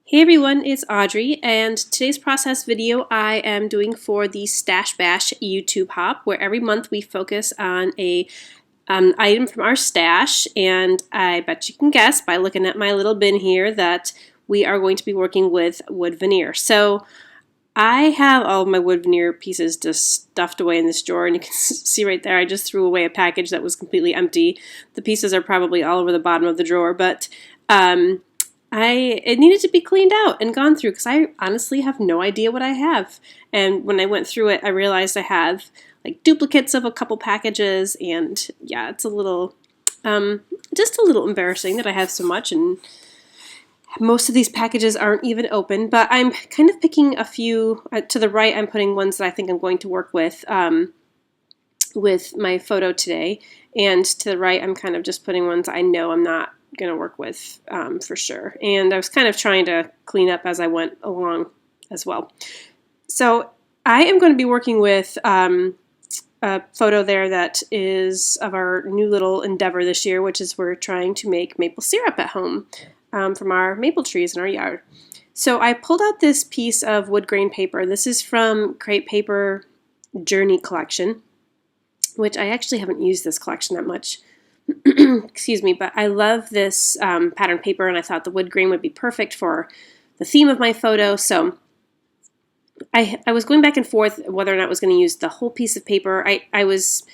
Hey everyone, it's Audrey, and today's process video I am doing for the Stash Bash YouTube Hop, where every month we focus on a item from our stash, and I bet you can guess by looking at my little bin here that we are going to be working with wood veneer. So I have all of my wood veneer pieces just stuffed away in this drawer, and you can see right there I just threw away a package that was completely empty. The pieces are probably all over the bottom of the drawer, but it needed to be cleaned out and gone through because I honestly have no idea what I have. And when I went through it, I realized I have like duplicates of a couple packages, and yeah, it's a little, just a little embarrassing that I have so much, and most of these packages aren't even open, but I'm kind of picking a few. To the right, I'm putting ones that I think I'm going to work with my photo today, and to the right, I'm kind of just putting ones I know I'm not going to work with for sure. And I was kind of trying to clean up as I went along as well. So I am going to be working with a photo there that is of our new little endeavor this year, which is we're trying to make maple syrup at home from our maple trees in our yard. So I pulled out this piece of wood grain paper. This is from Crepe Paper Journey collection, which I actually haven't used this collection that much. Excuse me, but I love this pattern paper, and I thought the wood grain would be perfect for the theme of my photo. So I was going back and forth whether or not I was going to use the whole piece of paper. I was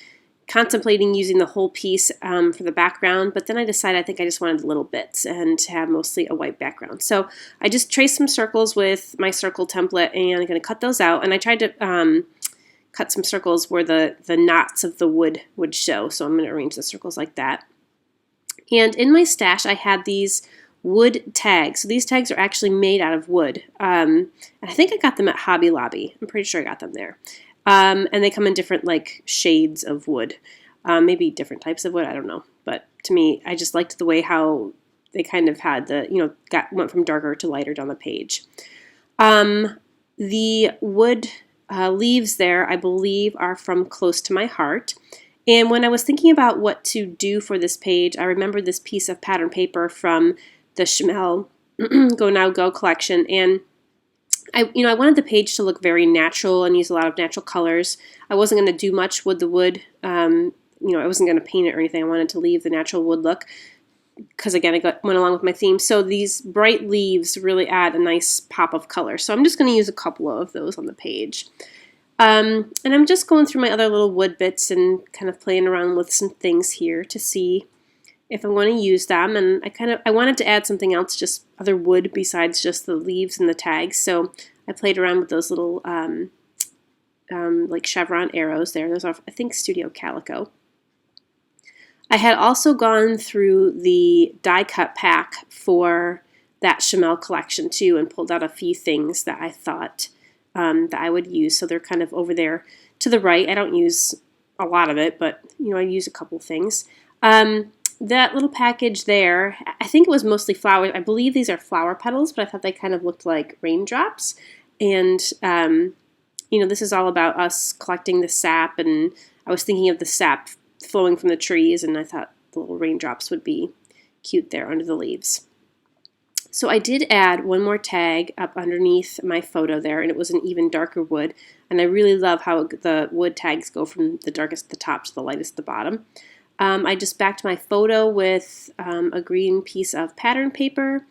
contemplating using the whole piece for the background, but then I decided I think I just wanted little bits and to have mostly a white background. So I just traced some circles with my circle template, and I'm going to cut those out. And I tried to cut some circles where the knots of the wood would show. So I'm going to arrange the circles like that. And in my stash, I had these wood tags. So these tags are actually made out of wood. And I think I got them at Hobby Lobby. I'm pretty sure I got them there. And they come in different like shades of wood. Maybe different types of wood, I don't know. But to me, I just liked the way how they kind of had the, went from darker to lighter down the page. The wood leaves there, I believe, are from Close to My Heart. And when I was thinking about what to do for this page, I remembered this piece of pattern paper from the Schmel Go Now Go collection. And I wanted the page to look very natural and use a lot of natural colors. I wasn't going to do much with the wood. I wasn't going to paint it or anything. I wanted to leave the natural wood look because, again, went along with my theme. So these bright leaves really add a nice pop of color. So I'm just going to use a couple of those on the page. And I'm just going through my other little wood bits and kind of playing around with some things here to see if I'm going to use them. And I wanted to add something else, just other wood besides just the leaves and the tags. So I played around with those little like chevron arrows there. Those are, I think, Studio Calico. I had also gone through the die cut pack for that Schmel collection too and pulled out a few things that I thought that I would use. So they're kind of over there to the right. I don't use a lot of it, but I use a couple things. That little package there, I think it was mostly flowers. I believe these are flower petals, but I thought they kind of looked like raindrops. And this is all about us collecting the sap, and I was thinking of the sap flowing from the trees, and I thought the little raindrops would be cute there under the leaves. So I did add one more tag up underneath my photo there, and it was an even darker wood. And I really love how the wood tags go from the darkest at the top to the lightest at the bottom. I just backed my photo with a green piece of pattern paper,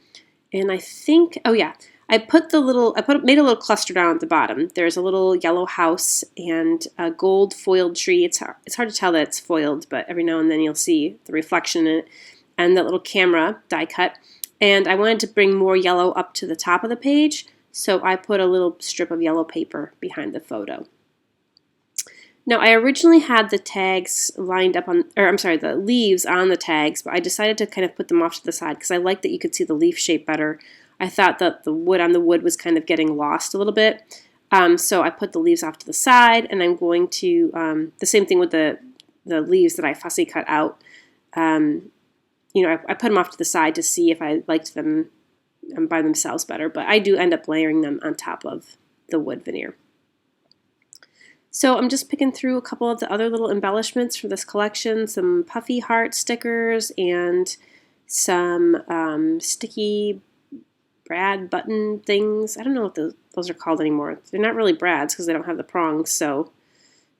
and I think, I made a little cluster down at the bottom. There's a little yellow house and a gold foiled tree. It's hard to tell that it's foiled, but every now and then you'll see the reflection in it, and that little camera die cut. And I wanted to bring more yellow up to the top of the page, so I put a little strip of yellow paper behind the photo. Now, I originally had the tags lined up the leaves on the tags, but I decided to kind of put them off to the side because I liked that you could see the leaf shape better. I thought that the wood on the wood was kind of getting lost a little bit, so I put the leaves off to the side, and I'm going to, the same thing with the leaves that I fussy cut out. I put them off to the side to see if I liked them by themselves better, but I do end up layering them on top of the wood veneer. So I'm just picking through a couple of the other little embellishments for this collection, some puffy heart stickers and some sticky brad button things. I don't know what those are called anymore. They're not really brads because they don't have the prongs, so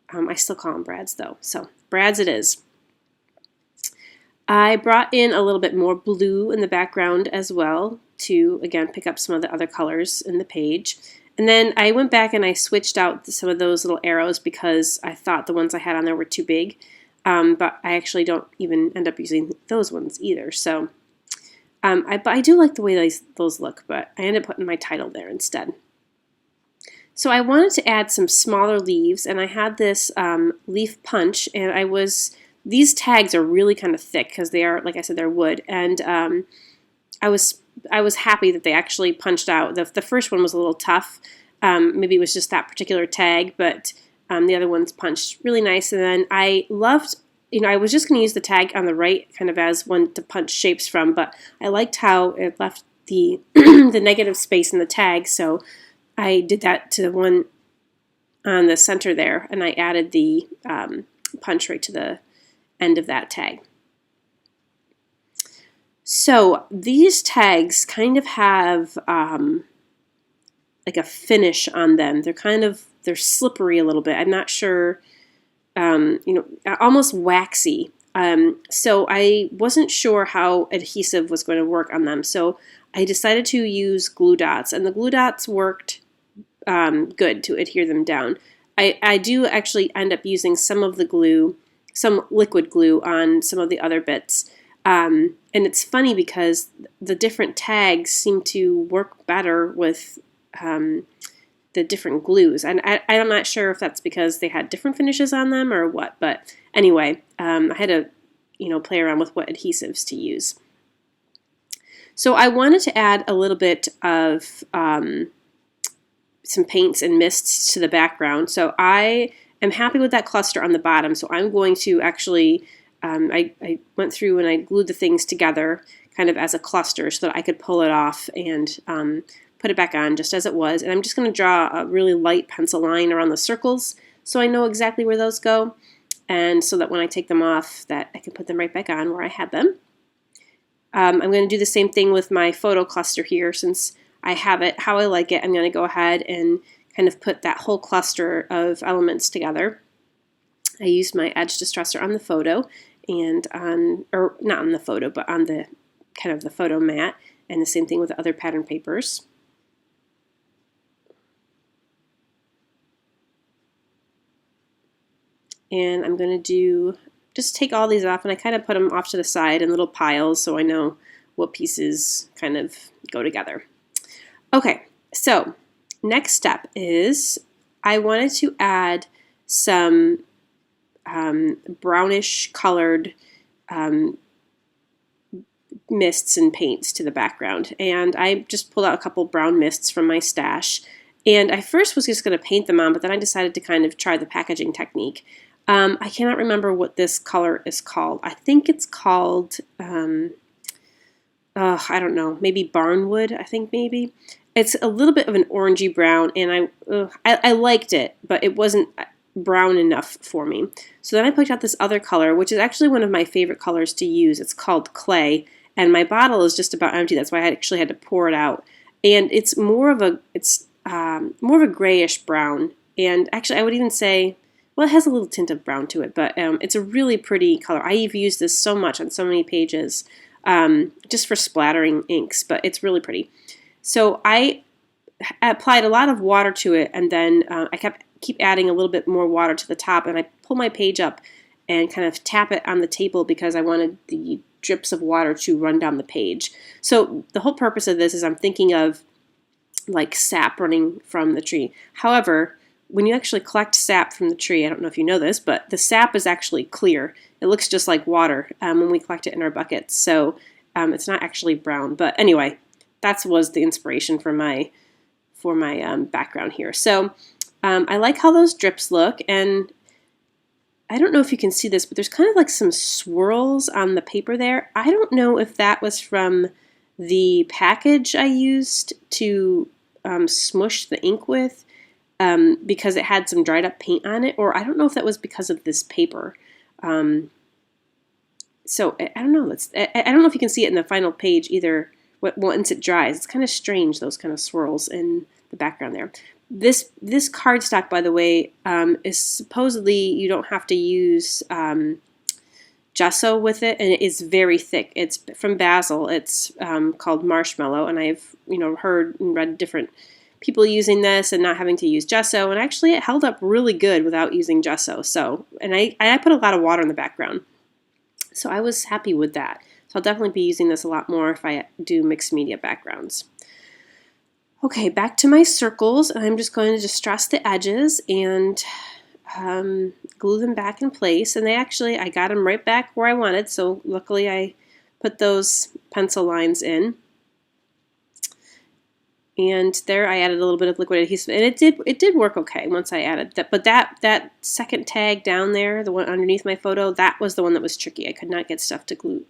I still call them brads though. So brads it is. I brought in a little bit more blue in the background as well to, again, pick up some of the other colors in the page. And then I went back and I switched out some of those little arrows because I thought the ones I had on there were too big. But I actually don't even end up using those ones either. So but I do like the way those look, but I ended up putting my title there instead. So I wanted to add some smaller leaves, and I had this leaf punch, and these tags are really kind of thick because they are, like I said, they're wood, and I was happy that they actually punched out. The first one was a little tough. Maybe it was just that particular tag, but the other ones punched really nice. And then I loved, I was just going to use the tag on the right kind of as one to punch shapes from, but I liked how it left the the negative space in the tag, so I did that to the one on the center there, and I added the punch right to the end of that tag. So these tags kind of have like a finish on them. They're slippery a little bit. I'm not sure, almost waxy. So I wasn't sure how adhesive was going to work on them. So I decided to use glue dots, and the glue dots worked good to adhere them down. I do actually end up using some of the glue, some liquid glue on some of the other bits. And it's funny because the different tags seem to work better with the different glues. And I'm not sure if that's because they had different finishes on them or what. But anyway, I had to play around with what adhesives to use. So I wanted to add a little bit of some paints and mists to the background. So I am happy with that cluster on the bottom. So I'm going to actually, I went through and I glued the things together kind of as a cluster so that I could pull it off and put it back on just as it was. And I'm just going to draw a really light pencil line around the circles so I know exactly where those go. And so that when I take them off, that I can put them right back on where I had them. I'm going to do the same thing with my photo cluster here. Since I have it how I like it, I'm going to go ahead and kind of put that whole cluster of elements together. I used my edge distressor on the photo and or not on the photo, but on the kind of the photo mat, and the same thing with the other pattern papers. And I'm going to just take all these off, and I kind of put them off to the side in little piles so I know what pieces kind of go together. Okay, so next step is I wanted to add some brownish colored mists and paints to the background. And I just pulled out a couple brown mists from my stash. And I first was just going to paint them on, but then I decided to kind of try the packaging technique. I cannot remember what this color is called. I think it's called, I don't know, maybe Barnwood, I think maybe. It's a little bit of an orangey brown, and I liked it, but it wasn't brown enough for me. So then I picked out this other color, which is actually one of my favorite colors to use. It's called Clay, and my bottle is just about empty. That's why I actually had to pour it out. And it's more of a grayish brown. And actually, I would even say, well, it has a little tint of brown to it, but it's a really pretty color. I've used this so much on so many pages, just for splattering inks, but it's really pretty. So I applied a lot of water to it, and then I keep adding a little bit more water to the top, and I pull my page up and kind of tap it on the table because I wanted the drips of water to run down the page. So the whole purpose of this is I'm thinking of like sap running from the tree. However, when you actually collect sap from the tree, I don't know if you know this, but the sap is actually clear. It looks just like water when we collect it in our buckets. So it's not actually brown. But anyway, that was the inspiration for my background here. So I like how those drips look, and I don't know if you can see this, but there's kind of like some swirls on the paper there. I don't know if that was from the package I used to smush the ink with, because it had some dried up paint on it, or I don't know if that was because of this paper. So I don't know. I don't know if you can see it in the final page either once it dries. It's kind of strange, those kind of swirls in the background there. This cardstock, by the way, is supposedly you don't have to use gesso with it, and it is very thick. It's from Basil. It's called Marshmallow, and I've heard and read different people using this and not having to use gesso, and actually it held up really good without using gesso. So, and I put a lot of water in the background, so I was happy with that. So I'll definitely be using this a lot more if I do mixed media backgrounds. Okay, back to my circles, and I'm just going to distress the edges and glue them back in place. And I got them right back where I wanted, so luckily I put those pencil lines in. And there I added a little bit of liquid adhesive, and it did work okay once I added that. But that second tag down there, the one underneath my photo, that was the one that was tricky. I could not get stuff to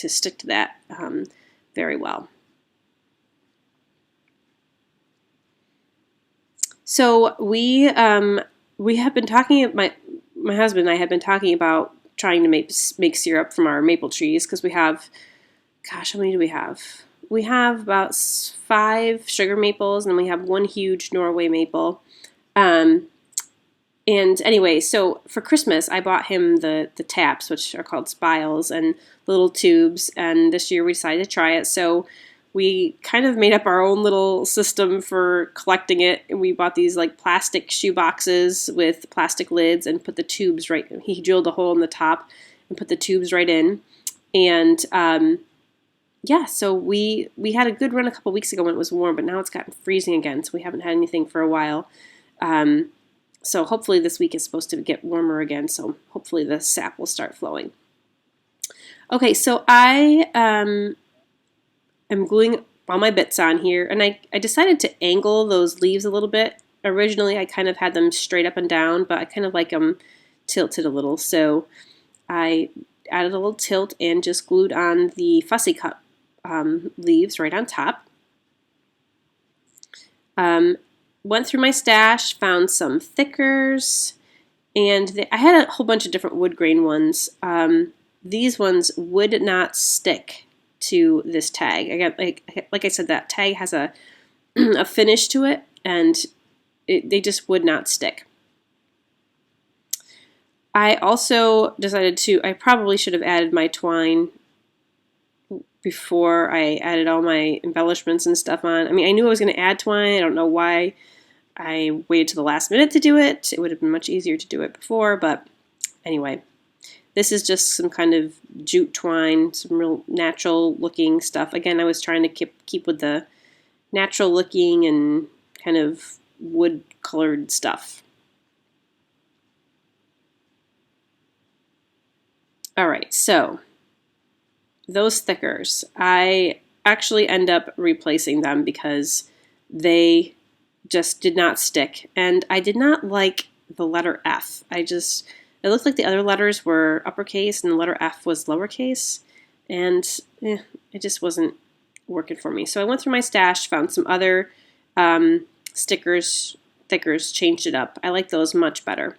stick to that very well. So we have been talking. My husband and I have been talking about trying to make syrup from our maple trees, because we have, gosh, how many do we have? We have about 5 sugar maples, and then we have 1 huge Norway maple. And anyway, so for Christmas, I bought him the taps, which are called spiles, and little tubes. And this year we decided to try it. So we kind of made up our own little system for collecting it. And we bought these like plastic shoe boxes with plastic lids and put the tubes right. He drilled a hole in the top and put the tubes right in. And yeah, so we had a good run a couple weeks ago when it was warm, but now it's gotten freezing again, so we haven't had anything for a while. So hopefully this week is supposed to get warmer again, so hopefully the sap will start flowing. Okay, so I am gluing all my bits on here, and I decided to angle those leaves a little bit. Originally I kind of had them straight up and down, but I kind of like them tilted a little, so I added a little tilt and just glued on the fussy cut leaves right on top. Went through my stash, found some thickers, and I had a whole bunch of different wood grain ones. These ones would not stick to this tag. Again, like I said, that tag has a finish to it, and they just would not stick. I also decided I probably should have added my twine before I added all my embellishments and stuff on. I mean, I knew I was going to add twine. I don't know why I waited to the last minute to do it. It would have been much easier to do it before, but anyway. This is just some kind of jute twine, some real natural looking stuff. Again, I was trying to keep with the natural looking and kind of wood colored stuff. All right, so those thickers, I actually end up replacing them because they just did not stick. And I did not like the letter F. It looked like the other letters were uppercase and the letter F was lowercase. And it just wasn't working for me. So I went through my stash, found some other thickers, changed it up. I like those much better.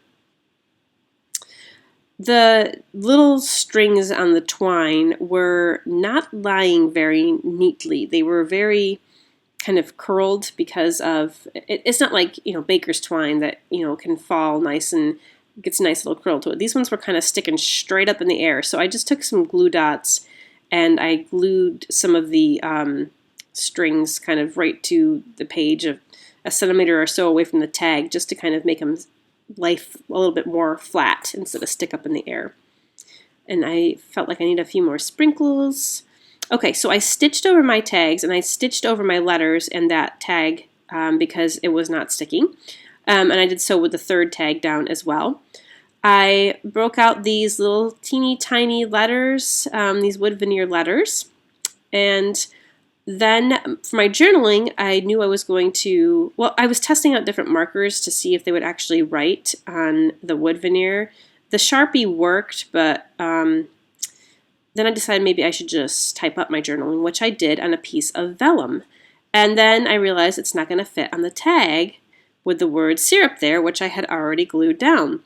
The little strings on the twine were not lying very neatly. They were very kind of curled because of, it's not like, baker's twine that, can fall nice and gets a nice little curl to it. These ones were kind of sticking straight up in the air. So I just took some glue dots and I glued some of the strings kind of right to the page, of a centimeter or so away from the tag, just to kind of make them life a little bit more flat instead of stick up in the air. And I felt like I need a few more sprinkles. Okay, so I stitched over my tags and I stitched over my letters and that tag because it was not sticking. And I did so with the third tag down as well. I broke out these little teeny tiny letters, these wood veneer letters. And then for my journaling, I knew I was going to, I was testing out different markers to see if they would actually write on the wood veneer. The Sharpie worked, but then I decided maybe I should just type up my journaling, which I did on a piece of vellum. And then I realized it's not going to fit on the tag with the word syrup there, which I had already glued down.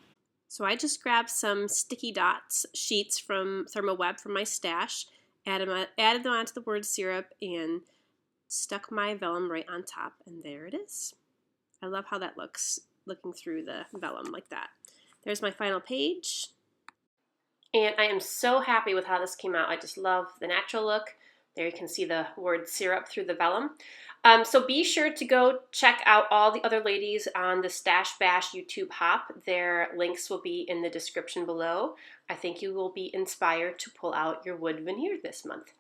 So I just grabbed some sticky dots sheets from ThermoWeb from my stash, added them onto the word syrup and stuck my vellum right on top, and there it is. I love how that looks, looking through the vellum like that. There's my final page. And I am so happy with how this came out. I just love the natural look. There you can see the word syrup through the vellum. So be sure to go check out all the other ladies on the Stash Bash YouTube hop. Their links will be in the description below. I think you will be inspired to pull out your wood veneer this month.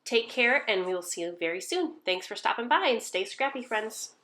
Take care, and we will see you very soon. Thanks for stopping by, and stay scrappy, friends.